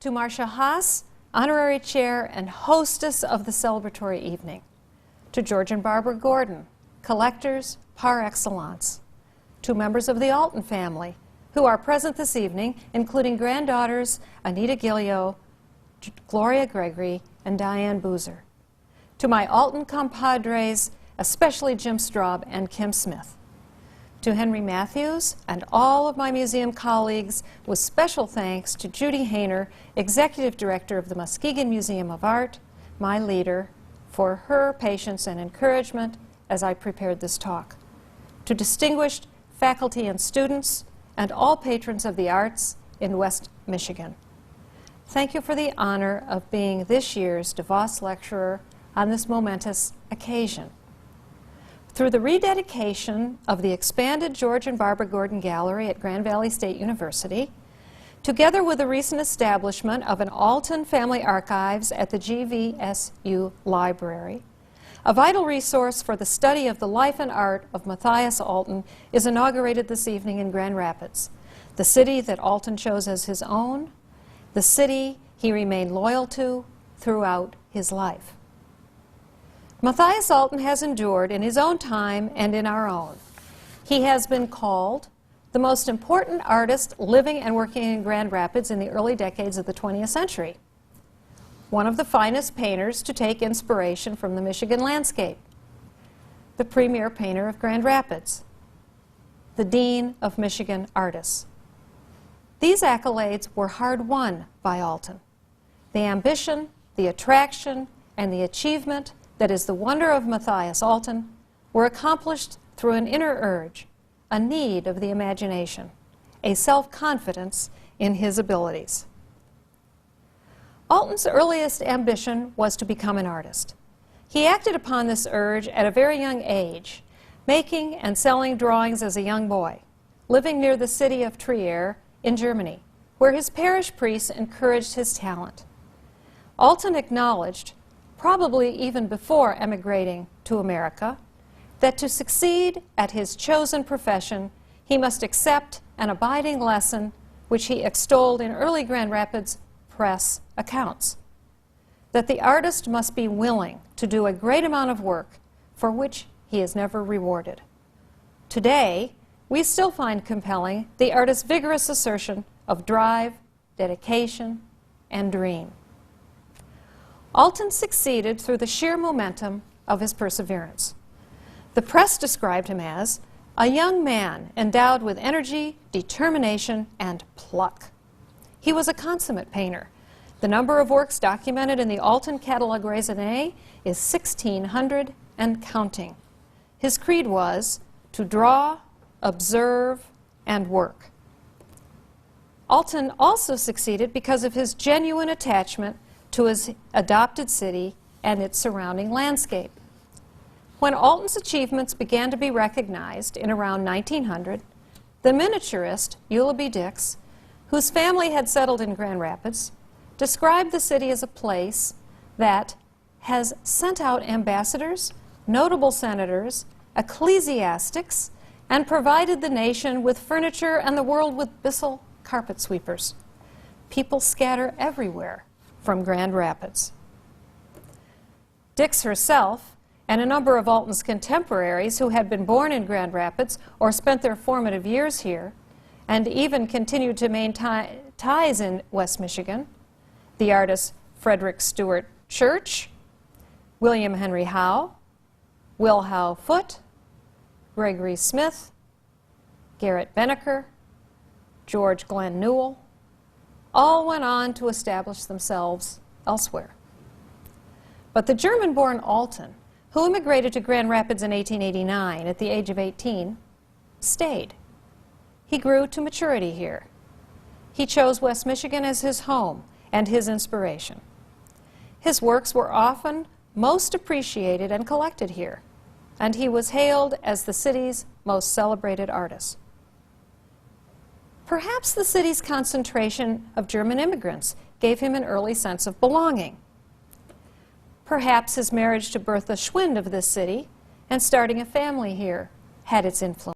To Marcia Haas, Honorary Chair and hostess of the celebratory evening. To George and Barbara Gordon, collectors par excellence. To members of the Alten family, who are present this evening, including granddaughters Anita Gilio, Gloria Gregory, and Diane Boozer. To my Alten compadres, especially Jim Straub and Kim Smith. To Henry Matthews and all of my museum colleagues, with special thanks to Judy Hayner, Executive Director of the Muskegon Museum of Art, my leader, for her patience and encouragement as I prepared this talk. To distinguished faculty and students, and all patrons of the arts in West Michigan. Thank you for the honor of being this year's DeVos Lecturer on this momentous occasion. Through the rededication of the expanded George and Barbara Gordon Gallery at Grand Valley State University, together with the recent establishment of an Alten Family Archives at the GVSU Library, a vital resource for the study of the life and art of Mathias Alten is inaugurated this evening in Grand Rapids, the city that Alten chose as his own, the city he remained loyal to throughout his life. Mathias Alten has endured in his own time and in our own. He has been called the most important artist living and working in Grand Rapids in the early decades of the 20th century. One of the finest painters to take inspiration from the Michigan landscape. The premier painter of Grand Rapids. The Dean of Michigan Artists. These accolades were hard-won by Alten. The ambition, the attraction, and the achievement that is the wonder of Mathias Alten were accomplished through an inner urge, a need of the imagination, a self-confidence in his abilities. Alten's earliest ambition was to become an artist. He acted upon this urge at a very young age, making and selling drawings as a young boy, living near the city of Trier in Germany, where his parish priest encouraged his talent. Alten acknowledged, probably even before emigrating to America, that to succeed at his chosen profession, he must accept an abiding lesson which he extolled in early Grand Rapids press accounts, that the artist must be willing to do a great amount of work for which he is never rewarded. Today, we still find compelling the artist's vigorous assertion of drive, dedication, and dream. Alten succeeded through the sheer momentum of his perseverance. The press described him as a young man endowed with energy, determination, and pluck. He was a consummate painter. The number of works documented in the Alten Catalogue Raisonné is 1,600 and counting. His creed was to draw, observe, and work. Alten also succeeded because of his genuine attachment to his adopted city and its surrounding landscape. When Alten's achievements began to be recognized in around 1900, the miniaturist Eula B. Dix, whose family had settled in Grand Rapids, described the city as a place that has sent out ambassadors, notable senators, ecclesiastics, and provided the nation with furniture and the world with Bissell carpet sweepers. People scatter everywhere from Grand Rapids. Dix herself and a number of Alten's contemporaries who had been born in Grand Rapids or spent their formative years here and even continued to maintain ties in West Michigan, the artists Frederick Stewart Church, William Henry Howe, Will Howe Foote, Gregory Smith, Garrett Benneker, George Glenn Newell, all went on to establish themselves elsewhere. But the German-born Alten, who immigrated to Grand Rapids in 1889 at the age of 18, stayed. He grew to maturity here. He chose West Michigan as his home and his inspiration. His works were often most appreciated and collected here, and he was hailed as the city's most celebrated artist. Perhaps the city's concentration of German immigrants gave him an early sense of belonging. Perhaps his marriage to Bertha Schwind of this city and starting a family here had its influence.